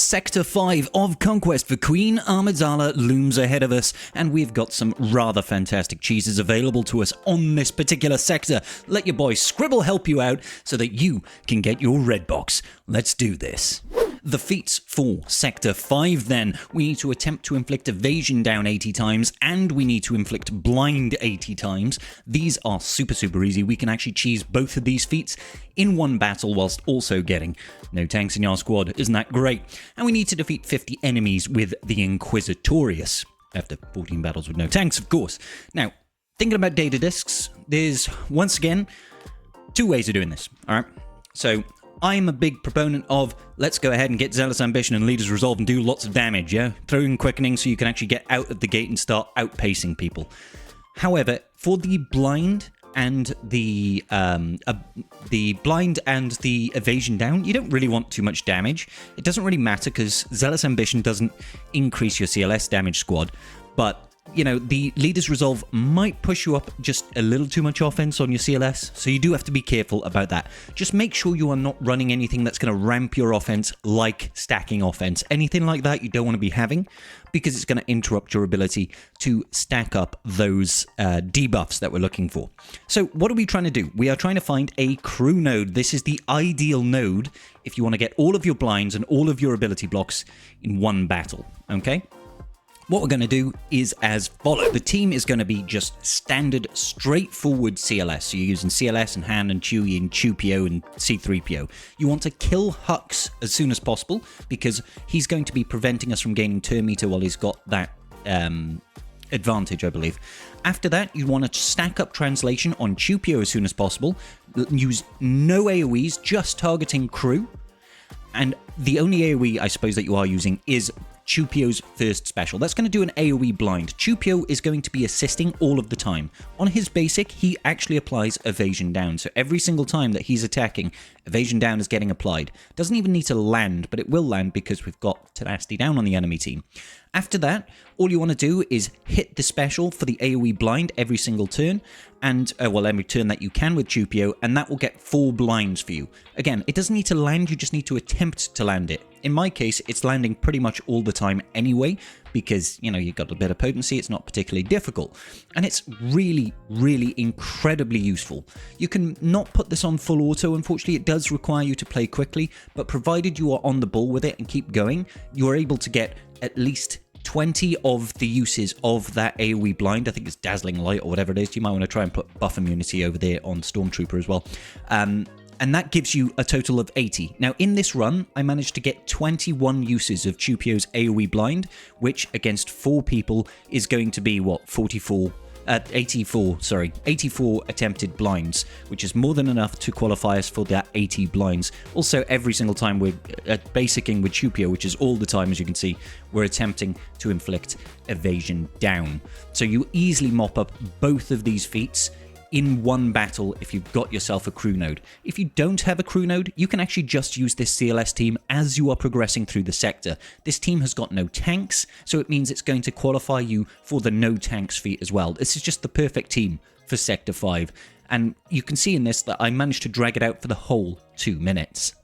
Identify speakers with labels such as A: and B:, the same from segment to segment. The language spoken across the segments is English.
A: Sector 5 of Conquest for Queen Amidala looms ahead of us, and we've got some rather fantastic cheeses available to us on this particular sector. Let your boy Scribble help you out so that you can get your red box. Let's do this. The feats for Sector 5 then. We need to attempt to inflict Evasion down 80 times, and we need to inflict Blind 80 times. These are super easy. We can actually cheese both of these feats in one battle whilst also getting no tanks in your squad. Isn't that great? And we need to defeat 50 enemies with the Inquisitorius. After 14 battles with no tanks, of course. Now, thinking about data discs, there's, once again, two ways of doing this, alright? So, I'm a big proponent of, let's go ahead and get Zealous Ambition and Leader's Resolve and do lots of damage, yeah? Throw in Quickening so you can actually get out of the gate and start outpacing people. However, for the Blind and the Evasion down, you don't really want too much damage. It doesn't really matter because Zealous Ambition doesn't increase your CLS damage squad, but you know, the Leader's Resolve might push you up just a little too much offense on your CLS, so you do have to be careful about that. Just make sure you are not running anything that's going to ramp your offense, like stacking offense. Anything like that you don't want to be having, because it's going to interrupt your ability to stack up those debuffs that we're looking for. So what are we trying to do? We are trying to find a crew node. This is the ideal node if you want to get all of your blinds and all of your ability blocks in one battle, okay? What we're going to do is as follows. The team is going to be just standard, straightforward CLS. So you're using CLS and Han and Chewie and Chewpio and C-3PO. You want to kill Hux as soon as possible because he's going to be preventing us from gaining turn meter while he's got that advantage, I believe. After that, you want to stack up translation on Chewpio as soon as possible. Use no AoEs, just targeting crew. And the only AoE, I suppose, that you are using is Chewpio's first special. That's going to do an AoE blind. Chewpio is going to be assisting all of the time. On his basic, he actually applies Evasion down. So every single time that he's attacking, Evasion down is getting applied. Doesn't even need to land, but it will land because we've got Tenacity down on the enemy team. After that, all you want to do is hit the special for the AoE blind every single turn, and, well, every turn that you can with Chewpio, and that will get 4 blinds for you. Again, it doesn't need to land, you just need to attempt to land it. In my case, it's landing pretty much all the time anyway, because, you know, you've got a bit of potency, it's not particularly difficult. And it's really incredibly useful. You can not put this on full auto, unfortunately, it does require you to play quickly, but provided you are on the ball with it and keep going, you're able to get at least 20 of the uses of that AoE blind. I think it's Dazzling Light or whatever it is. You might want to try and put buff immunity over there on Stormtrooper as well. And that gives you a total of 80. Now, in this run, I managed to get 21 uses of Chewpio's AoE blind, which against 4 people is going to be, what, 84 attempted blinds, which is more than enough to qualify us for that 80 blinds. Also, every single time we're basicing with Chewpio, which is all the time, as you can see, we're attempting to inflict Evasion down. So you easily mop up both of these feats in one battle if you've got yourself a crew node. If you don't have a crew node, you can actually just use this CLS team as you are progressing through the sector. This team has got no tanks, so it means it's going to qualify you for the no tanks feat as well. This is just the perfect team for Sector 5, and you can see in this that I managed to drag it out for the whole 2 minutes.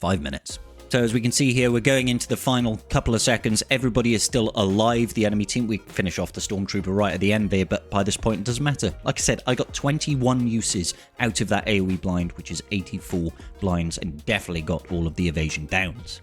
A: 5 minutes. So as we can see here, we're going into the final couple of seconds. Everybody is still alive. The enemy team, we finish off the Stormtrooper right at the end there, but by this point, it doesn't matter. Like I said, I got 21 uses out of that AoE blind, which is 84 blinds, and definitely got all of the Evasion downs.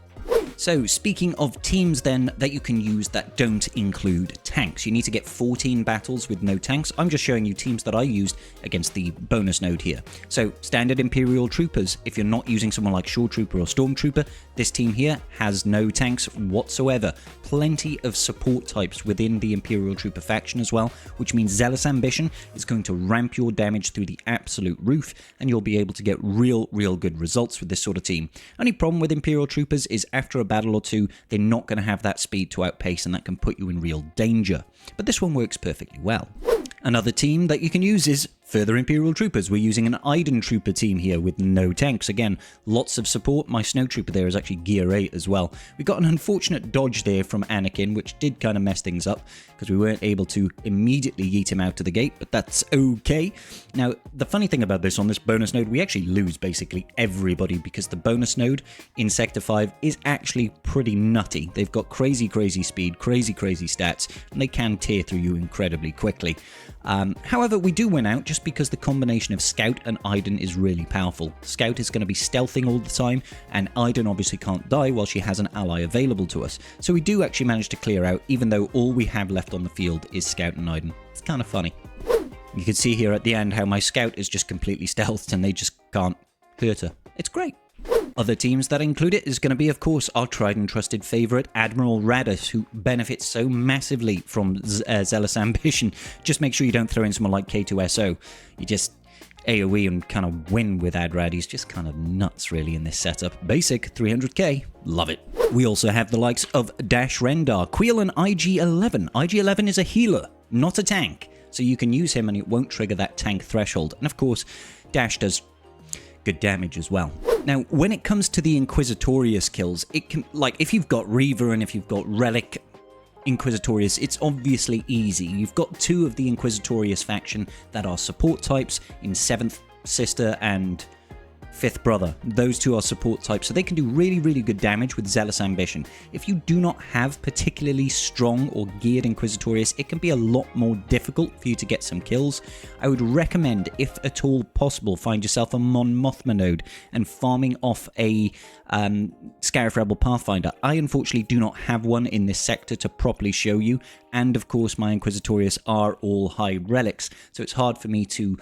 A: So, speaking of teams then that you can use that don't include tanks, you need to get 14 battles with no tanks. I'm just showing you teams that I used against the bonus node here. So, standard Imperial Troopers, if you're not using someone like Shore Trooper or Stormtrooper, this team here has no tanks whatsoever. Plenty of support types within the Imperial Trooper faction as well, which means Zealous Ambition is going to ramp your damage through the absolute roof, and you'll be able to get real good results with this sort of team. Only problem with Imperial Troopers is after a battle or two, they're not going to have that speed to outpace, and that can put you in real danger. But this one works perfectly well. Another team that you can use is Further Imperial Troopers. We're using an Iden Trooper team here with no tanks. Again, lots of support. My Snow Trooper there is actually Gear 8 as well. We got an unfortunate dodge there from Anakin, which did kind of mess things up because we weren't able to immediately yeet him out to the gate, but that's okay. Now, the funny thing about this, on this bonus node, we actually lose basically everybody because the bonus node in Sector 5 is actually pretty nutty. They've got crazy speed, crazy stats, and they can tear through you incredibly quickly. However, we do win out just because the combination of Scout and Iden is really powerful. Scout is going to be stealthing all the time, and Iden obviously can't die while she has an ally available to us. So we do actually manage to clear out, even though all we have left on the field is Scout and Iden. It's kind of funny. You can see here at the end how my Scout is just completely stealthed and they just can't hurt her. It's great. Other teams that include it is going to be, of course, our tried and trusted favourite, Admiral Radis, who benefits so massively from Zealous Ambition. Just make sure you don't throw in someone like K2SO. You just AoE and kind of win with Adrad. He's just kind of nuts, really, in this setup. Basic, 300k. Love it. We also have the likes of Dash Rendar, Queel, and IG-11. IG-11 is a healer, not a tank. So you can use him and it won't trigger that tank threshold. And of course, Dash does good damage as well. Now, when it comes to the Inquisitorius kills, it can, like, if you've got Reaver and if you've got Relic Inquisitorius, it's obviously easy. You've got two of the Inquisitorius faction that are support types in 7th Sister and 5th Brother. Those two are support types, so they can do really good damage with Zealous Ambition. If you do not have particularly strong or geared Inquisitorius, it can be a lot more difficult for you to get some kills. I would recommend, if at all possible, find yourself a Mon Mothma node and farming off a Xaereth Rebel Pathfinder. I unfortunately do not have one in this sector to properly show you, and of course my Inquisitorius are all high relics, so it's hard for me to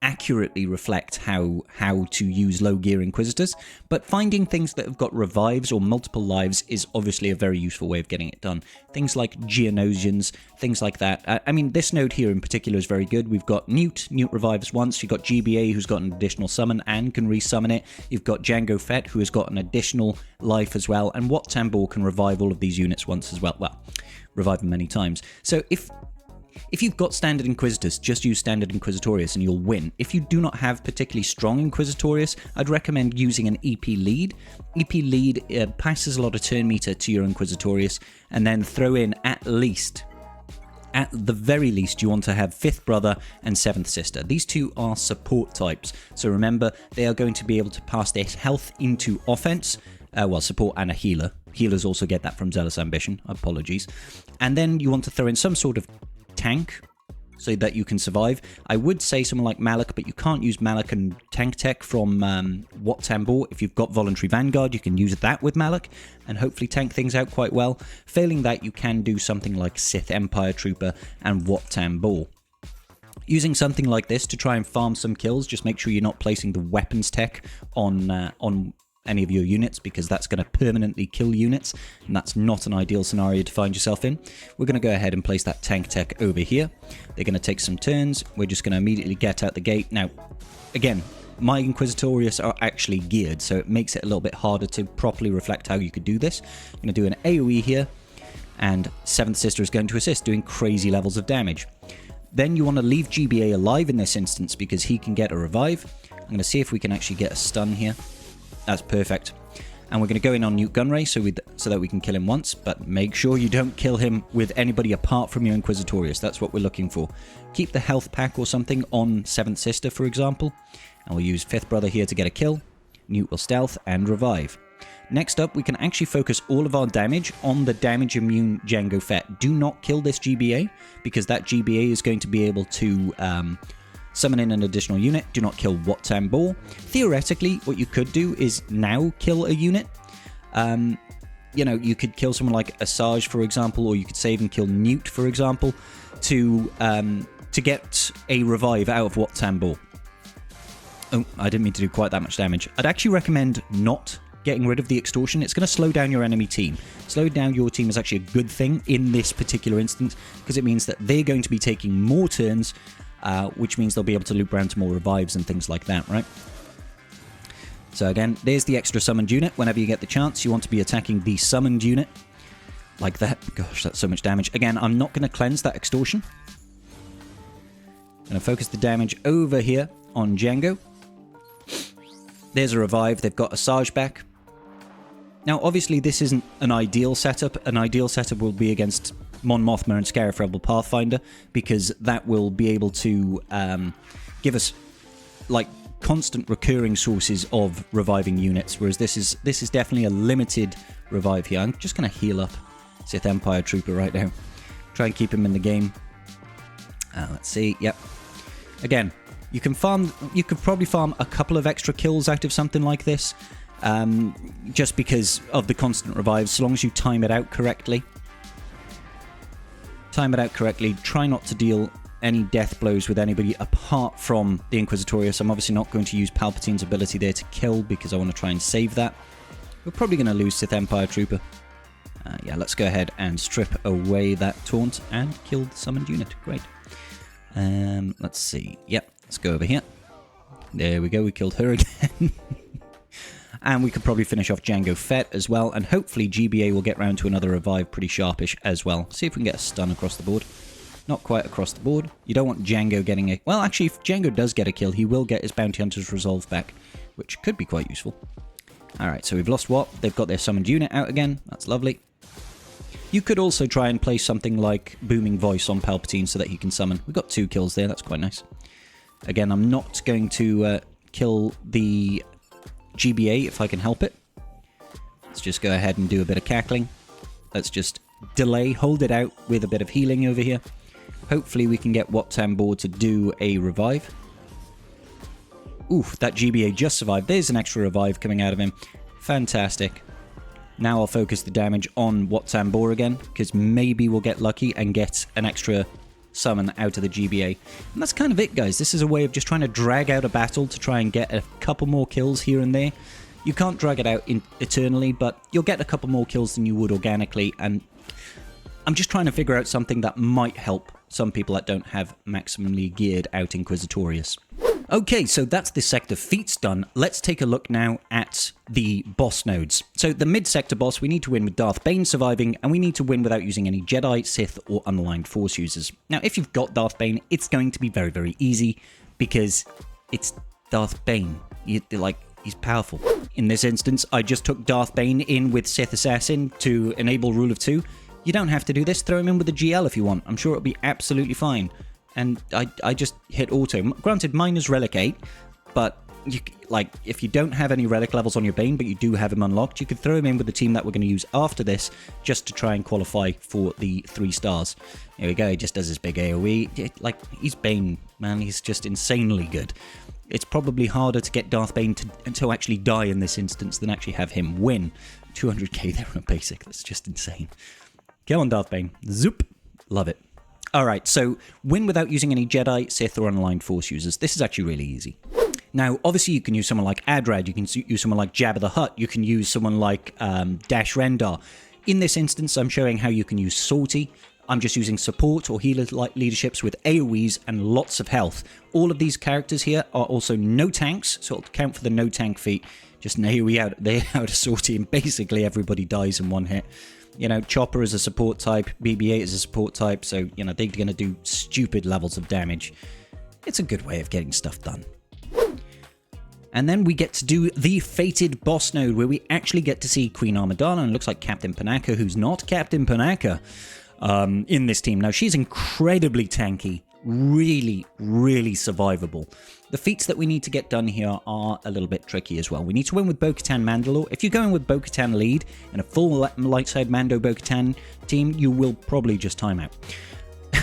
A: accurately reflect how to use low gear Inquisitors, but finding things that have got revives or multiple lives is obviously a very useful way of getting it done. Things like Geonosians, things like that. I mean, this node here in particular is very good. We've got Newt revives once. You've got GBA, who's got an additional summon and can resummon it. You've got Jango Fett, who has got an additional life as well, and Wat Tambor can revive all of these units once as well. Well, revive them many times. So if you've got standard Inquisitors, just use standard Inquisitorius and you'll win. If you do not have particularly strong Inquisitorius, I'd recommend using an EP lead. EP lead passes a lot of turn meter to your Inquisitorius, and then throw in at the very least, you want to have 5th Brother and 7th Sister. These two are support types, so remember, they are going to be able to pass their health into offense. Well, support and a healer. Healers also get that from Zealous Ambition. Apologies. And then you want to throw in some sort of tank so that you can survive. I would say someone like Malak, but you can't use Malak and tank tech from Wat Tambor. If you've got Voluntary Vanguard, you can use that with Malak and hopefully tank things out quite well. Failing that, you can do something like Sith Empire Trooper and Wat Tambor. Using something like this to try and farm some kills, just make sure you're not placing the weapons tech on any of your units, because that's going to permanently kill units, and that's not an ideal scenario to find yourself in. We're going to go ahead and place that tank tech over here. They're going to take some turns. We're just going to immediately get out the gate. Now, again, my Inquisitorius are actually geared, so it makes it a little bit harder to properly reflect how you could do this. I'm going to do an AoE here, and 7th Sister is going to assist, doing crazy levels of damage. Then you want to leave GBA alive in this instance, because he can get a revive. I'm going to see if we can actually get a stun here. That's perfect. And we're going to go in on Newt Gunray so that we can kill him once, but make sure you don't kill him with anybody apart from your Inquisitorius. That's what we're looking for. Keep the health pack or something on 7th Sister, for example, and we'll use 5th Brother here to get a kill. Newt will stealth and revive. Next up, we can actually focus all of our damage on the damage immune Jango Fett. Do not kill this GBA, because that GBA is going to be able to summon in an additional unit. Do not kill Wat Tambor. Theoretically, what you could do is now kill a unit. You know, you could kill someone like Asajj, for example, or you could save and kill Newt, for example, to get a revive out of Wat Tambor. Oh, I didn't mean to do quite that much damage. I'd actually recommend not getting rid of the extortion. It's going to slow down your enemy team. Slow down your team is actually a good thing in this particular instance, because it means that they're going to be taking more turns, which means they'll be able to loop around to more revives and things like that, right? So again, there's the extra summoned unit. Whenever you get the chance, you want to be attacking the summoned unit. Like that. Gosh, that's so much damage. Again, I'm not going to cleanse that extortion. Going to focus the damage over here on Django. There's a revive. They've got a Sarge back. Now, obviously, this isn't an ideal setup. An ideal setup will be against Mon Mothma and Xaereth Rebel Pathfinder, because that will be able to give us like constant recurring sources of reviving units, whereas this is definitely a limited revive here. I'm just going to heal up Sith Empire Trooper right now. Try and keep him in the game. Let's see. Yep. Again, you could probably farm a couple of extra kills out of something like this, just because of the constant revives, so long as you time it out correctly. Time it out correctly. Try not to deal any death blows with anybody apart from the Inquisitorius. I'm obviously not going to use Palpatine's ability there to kill, because I want to try and save that. We're probably going to lose Sith Empire Trooper. Yeah, let's go ahead and strip away that taunt and kill the summoned unit. Great. Let's see. Yep, let's go over here. There we go, we killed her again. And we could probably finish off Django Fett as well, and hopefully GBA will get round to another revive pretty sharpish as well. See if we can get a stun across the board. Not quite across the board. You don't want Django getting a... Well, actually, if Django does get a kill, he will get his Bounty Hunter's Resolve back, which could be quite useful. Alright, so we've lost what? They've got their summoned unit out again. That's lovely. You could also try and place something like Booming Voice on Palpatine so that he can summon. We've got 2 kills there. That's quite nice. Again, I'm not going to kill the GBA if I can help it. Let's just go ahead and do a bit of cackling. Let's just delay, hold it out with a bit of healing over here. Hopefully we can get Wat Tambor to do a revive. Oof, that GBA just survived. There's an extra revive coming out of him. Fantastic. Now I'll focus the damage on Wat Tambor again, because maybe we'll get lucky and get an extra summon out of the GBA. And that's kind of it, guys. This is a way of just trying to drag out a battle to try and get a couple more kills here and there. You can't drag it out eternally, but you'll get a couple more kills than you would organically, and I'm just trying to figure out something that might help some people that don't have maximally geared out Inquisitorius. Okay, so that's the sector feats done. Let's take a look now at the boss nodes. So the mid-sector boss, we need to win with Darth Bane surviving, and we need to win without using any Jedi, Sith, or unaligned Force users. Now, if you've got Darth Bane, it's going to be very, very easy, because it's Darth Bane. He's powerful. In this instance, I just took Darth Bane in with Sith Assassin to enable Rule of 2. You don't have to do this. Throw him in with the GL if you want. I'm sure it'll be absolutely fine. And I just hit auto. Granted, mine is Relic 8, but if you don't have any Relic levels on your Bane, but you do have him unlocked, you could throw him in with the team that we're going to use after this, just to try and qualify for the 3 stars. There we go, he just does his big AoE. He's Bane, man, he's just insanely good. It's probably harder to get Darth Bane to actually die in this instance than actually have him win. 200k there on a basic, that's just insane. Go on, Darth Bane. Zoop. Love it. Alright, so win without using any Jedi, Sith, or unaligned Force users. This is actually really easy. Now, obviously, you can use someone like Adrad, you can use someone like Jabba the Hutt, you can use someone like Dash Rendar. In this instance, I'm showing how you can use Salty. I'm just using support or healer leaderships with AoEs and lots of health. All of these characters here are also no tanks, so it'll count for the no tank feat. Just an AoE out of Salty, and basically everybody dies in one hit. You know, Chopper is a support type, BB-8 is a support type, so, you know, they're going to do stupid levels of damage. It's a good way of getting stuff done. And then we get to do the Fated Boss Node, where we actually get to see Queen Amidala, and it looks like Captain Panaka, who's not Captain Panaka, in this team. Now, she's incredibly tanky, really, really survivable. The feats that we need to get done here are a little bit tricky as well. We need to win with Bo-Katan Mandalore. If you're going with Bo-Katan lead in a full light side Mando Bo-Katan team, you will probably just time out.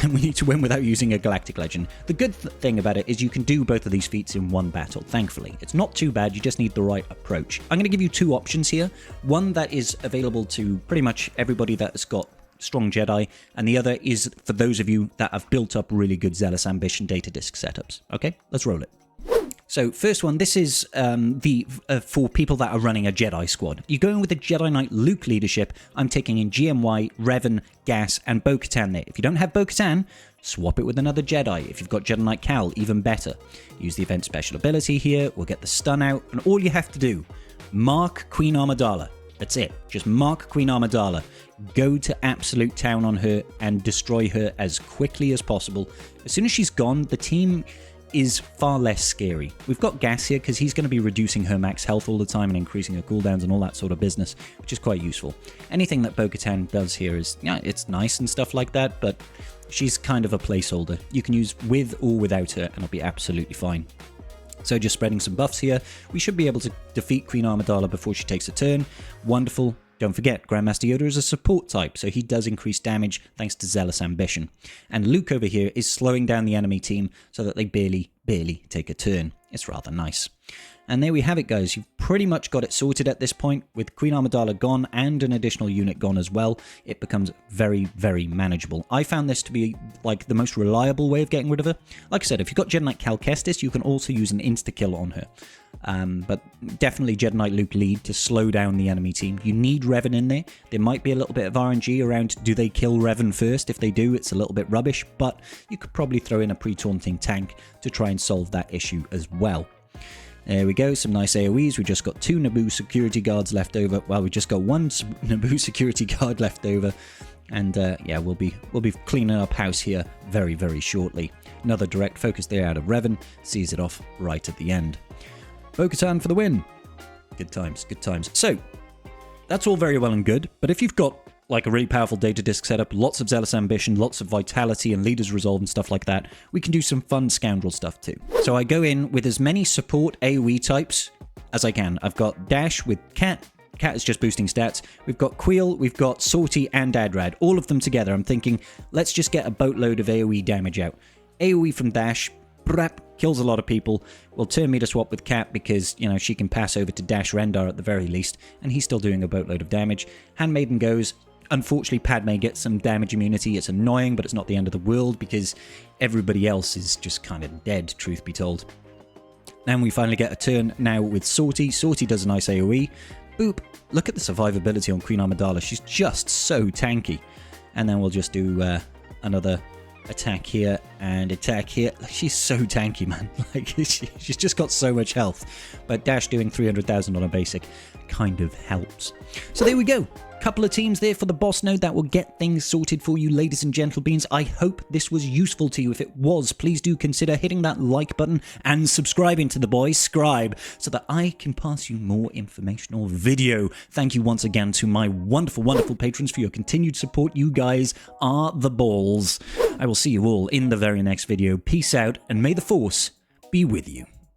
A: And we need to win without using a Galactic Legend. The good thing about it is you can do both of these feats in one battle, thankfully. It's not too bad, you just need the right approach. I'm going to give you 2 options here. One that is available to pretty much everybody that has got strong Jedi, and the other is for those of you that have built up really good Zealous Ambition data disk setups. Okay, let's roll it. So first one, this is for people that are running a Jedi squad. You're going with the Jedi Knight Luke leadership. I'm taking in GMY, Revan, Gas, and Bo-Katan there. If you don't have Bo-Katan, swap it with another Jedi. If you've got Jedi Knight Cal, even better. Use the event special ability here, we'll get the stun out, and all you have to do, mark Queen Amidala. That's it. Just mark Queen Amidala. Go to absolute town on her and destroy her as quickly as possible. As soon as she's gone, the team is far less scary. We've got Gas here because he's going to be reducing her max health all the time and increasing her cooldowns and all that sort of business, which is quite useful. Anything that Bo-Katan does here is, yeah, it's nice and stuff like that, but she's kind of a placeholder. You can use with or without her and it'll be absolutely fine. So just spreading some buffs here. We should be able to defeat Queen Amidala before she takes a turn. Wonderful. Don't forget, Grandmaster Yoda is a support type, so he does increase damage thanks to Zealous Ambition. And Luke over here is slowing down the enemy team so that they barely take a turn. It's rather nice. And there we have it, guys. You've pretty much got it sorted at this point. With Queen Amidala gone and an additional unit gone as well, it becomes very, very manageable. I found this to be like the most reliable way of getting rid of her. Like I said, if you've got Jedi Knight Cal Kestis, you can also use an insta-kill on her. But definitely Jedi Knight Luke lead to slow down the enemy team. You need Revan in there. There might be a little bit of RNG around, do they kill Revan first? If they do, it's a little bit rubbish, but you could probably throw in a pre-taunting tank to try and solve that issue as well. There we go, some nice AoEs. We just got 2 Naboo security guards left over. Well, we just got 1 Naboo security guard left over. And yeah, we'll be cleaning up house here very, very shortly. Another direct focus there out of Revan. Sees it off right at the end. Bo-Katan for the win. Good times, good times. So, that's all very well and good. But if you've got like a really powerful data disk setup, lots of Zealous Ambition, lots of Vitality and Leader's Resolve and stuff like that, we can do some fun scoundrel stuff too. So I go in with as many support AoE types as I can. I've got Dash with Cat. Cat is just boosting stats. We've got Queel, we've got Sortie and Adrad. All of them together. I'm thinking, let's just get a boatload of AoE damage out. AoE from Dash, brap, kills a lot of people. Will turn me to swap with Cat because, you know, she can pass over to Dash Rendar at the very least, and he's still doing a boatload of damage. Handmaiden goes. Unfortunately, Padme gets some damage immunity. It's annoying, but it's not the end of the world because everybody else is just kind of dead, truth be told. Then we finally get a turn now with Sortie. Sortie does a nice AoE. Boop. Look at the survivability on Queen Amidala. She's just so tanky. And then we'll just do another attack here and attack here. She's so tanky, man. Like she's just got so much health. But Dash doing 300,000 on a basic kind of helps. So there we go. Couple of teams there for the boss node that will get things sorted for you, ladies and gentle beans. I hope this was useful to you. If it was, please do consider hitting that like button and subscribing to the boys. Scribe, so that I can pass you more informational video. Thank you once again to my wonderful, wonderful patrons for your continued support. You guys are the balls. I will see you all in the very next video. Peace out, and may the Force be with you.